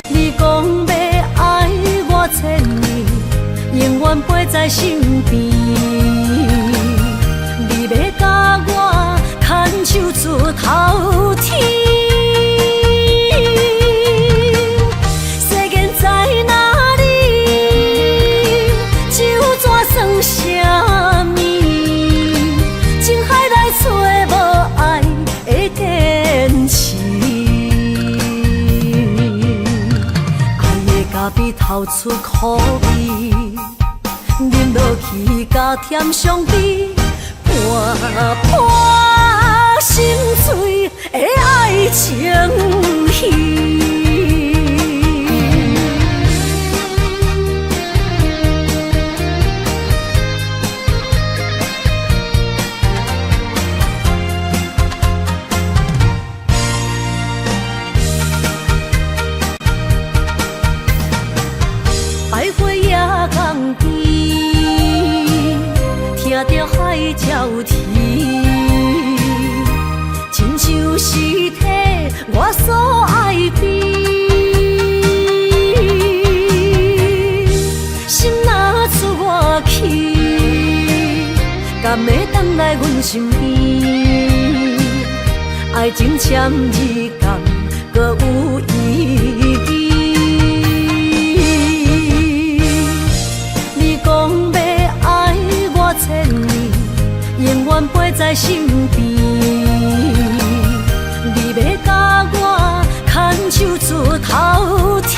你讲要爱我千年，永远陪在身边。你要甲我牵手出头天。世间在哪里？就怎算啥物？情海来找无爱的地出苦味，饮落去加添伤悲，破破心碎的爱情戏。百花夜港边，听着海鸟啼，亲像是替我所爱的。心若出我去，敢会回来阮身边？爱情签字间，搁有意义。千年永远陪在身边，你要甲我牵手出头天。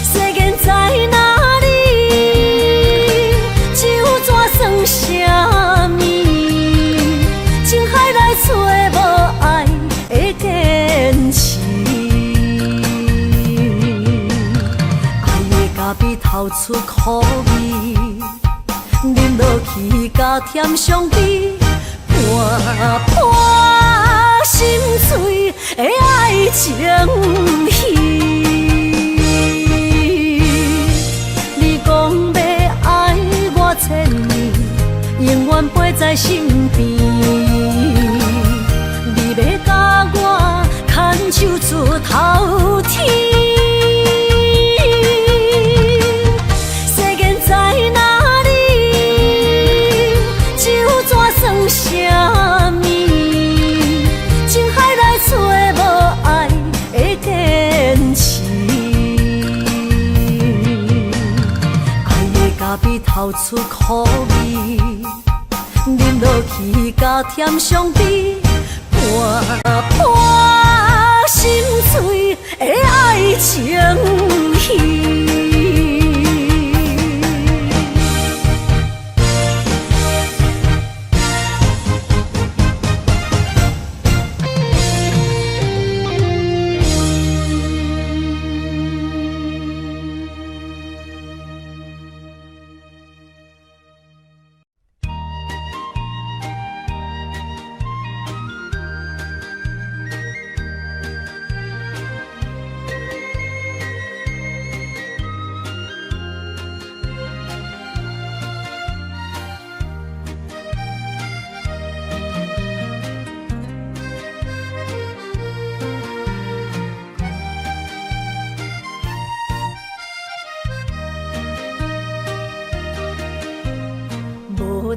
世间在哪里，就怎算啥物？情海来找无爱的坚持。比透出苦味，饮落去加添伤悲，破破心碎的爱情戏。你讲要爱我千年，永远陪在身边，你要甲我牵手出头天。啥物？情海来找无爱的坚持，爱的咖啡透出苦味，饮落去加添伤悲，破破心碎的爱情戏。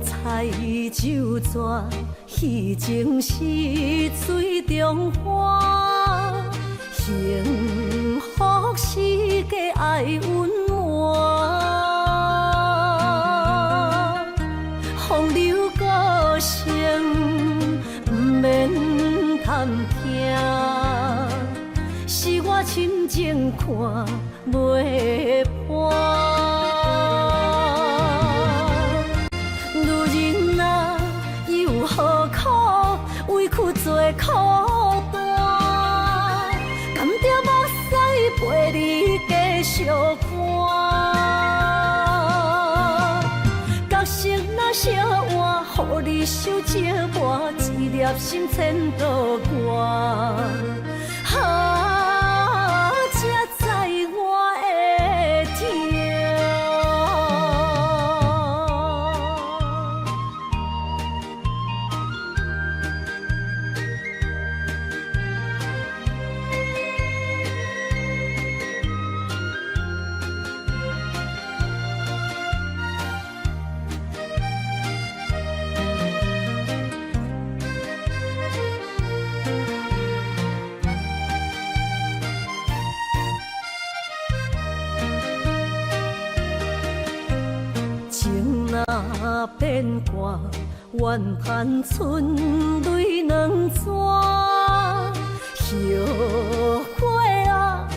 彩酒泉，戏情是水中花，幸福是家爱温暖。风流歌声不免叹听，是我深情看袂破。何苦委屈做孤单？甘着目屎陪你继续看。角色若小换，予你受折磨，一粒心千度寒。才知我的痛。若变卦，怨叹春泪两逝。后悔啊，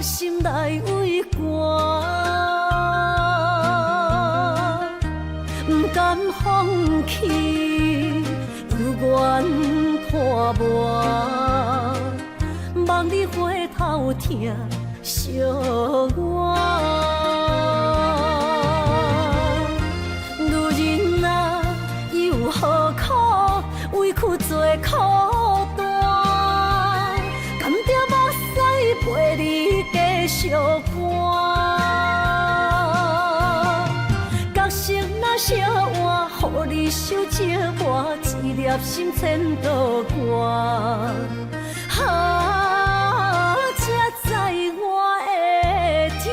心内为寒，不甘放弃，犹原看磨，望你回头听惜我。女人啊，又何苦委屈做苦单？甘着目屎陪你继续寒。角色若烧换，予你受折磨，一粒心千道寒。才知我的痛。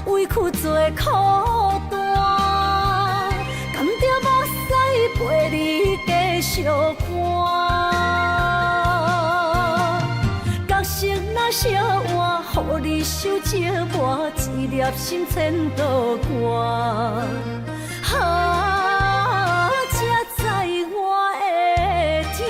委屈做苦单，甘着目屎陪你继续寒。角色若烧换，予你受折磨，一粒心千道寒。才知我的痛。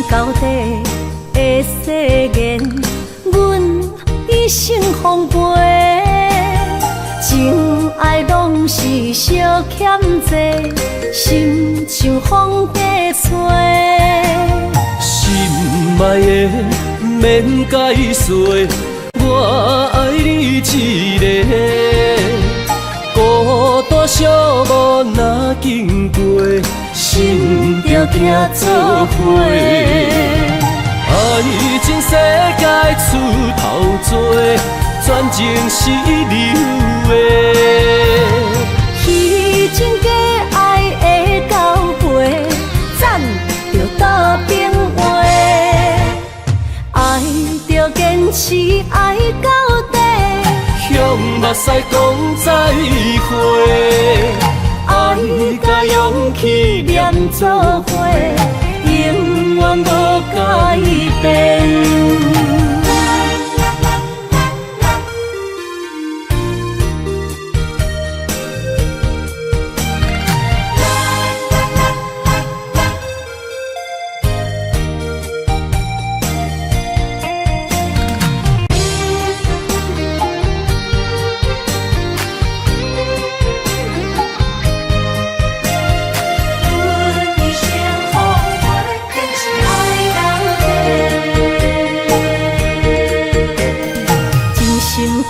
到底的誓言，阮一生奉陪，情爱拢是小欠债，心像风在吹。心爱的免解释，我爱你一个，孤单寂寞若经过。心着行做伙，爱情世界出头多，全情是你有的。迄种假爱的交陪，赞着倒变话，爱着坚持爱到底，向目屎讲再会。爱甲勇气连做伙，永远无改变。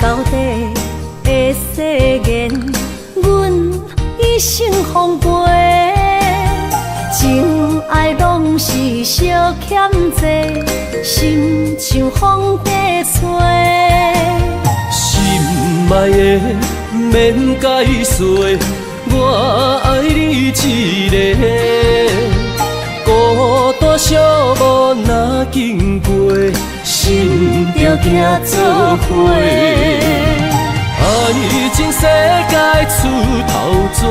到底的誓言，阮一生奉陪，情爱拢是小欠债，心像风在吹。心爱的免解释，我爱你一个，孤单寂寞若经过。心着行做伙，爱情世界出头多，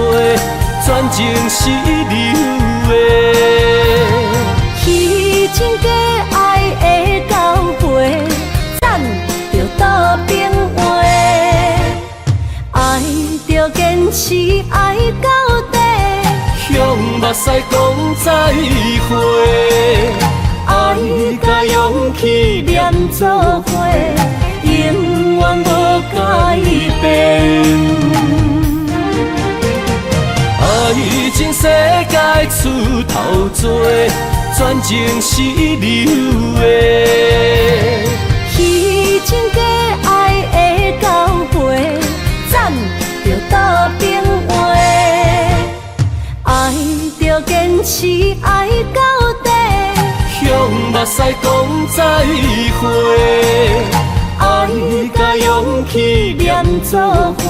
全全情是流的。彼情假爱的交陪，咱着斗平话。爱着坚持爱到底，向目屎讲再会。爱甲勇气连做伙，永远无改变。爱情世界出头多，全情是流的。彼情假爱的交陪，咱着斗平话。爱着坚持爱到底，向目屎讲再会。爱甲勇气连做伙，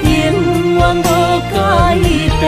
永远无改变。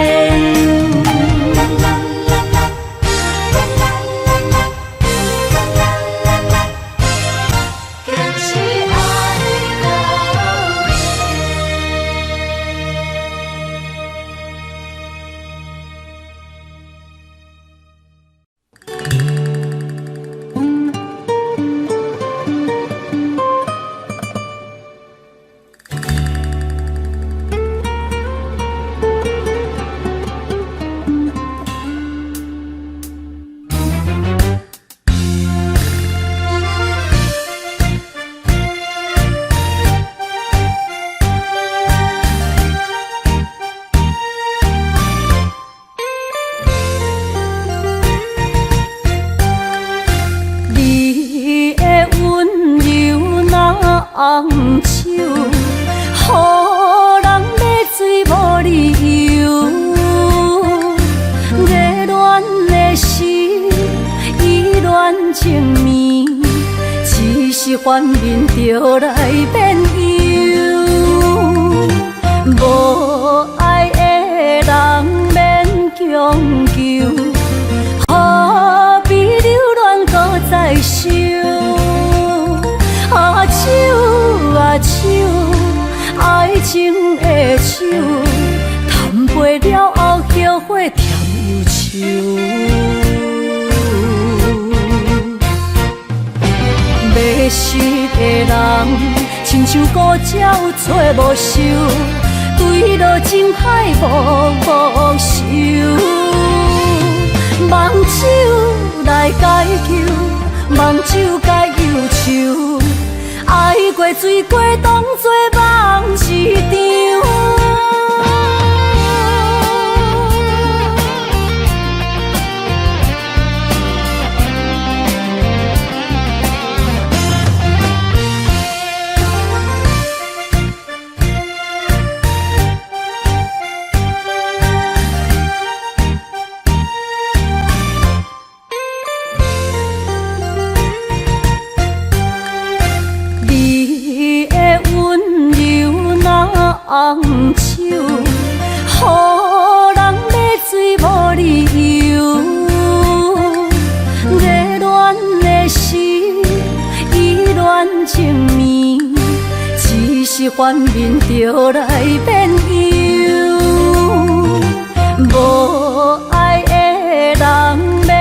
红手，予人买醉无理由。热恋的时，依恋情绵，只是反面就来变忧。无爱的人免强求，何必留恋搁再想？手啊手，爱情的手，谈袂了后后悔甜忧愁。迷失的人，亲像孤鸟找无收，坠落情海无收。梦手来解救，梦手解忧愁。爱过醉过，当作梦一场。红手，予人买醉无理由。热恋的时，依恋情绵，只是反面就来变忧。无爱的人免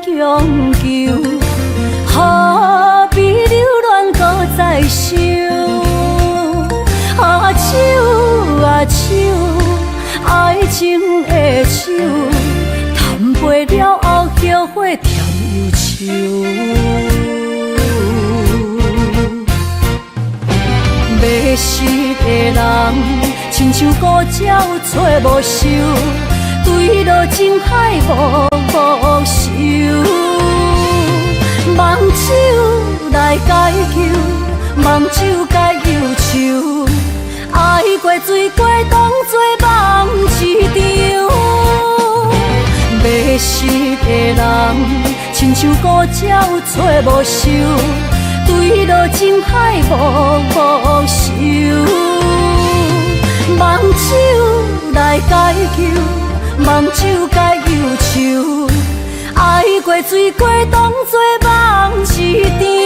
强求，何必留恋搁再想？手啊手，爱情的手，谈袂了后后悔甜忧愁。迷失的人，亲像孤鸟找无收，坠落情海无收。梦手来解救，梦手解忧愁。爱过醉过，当作梦一场。迷失的人，亲像孤鸟找无收，坠落情海无收。梦手来解救，梦手解忧愁。爱过醉过，当作梦一场。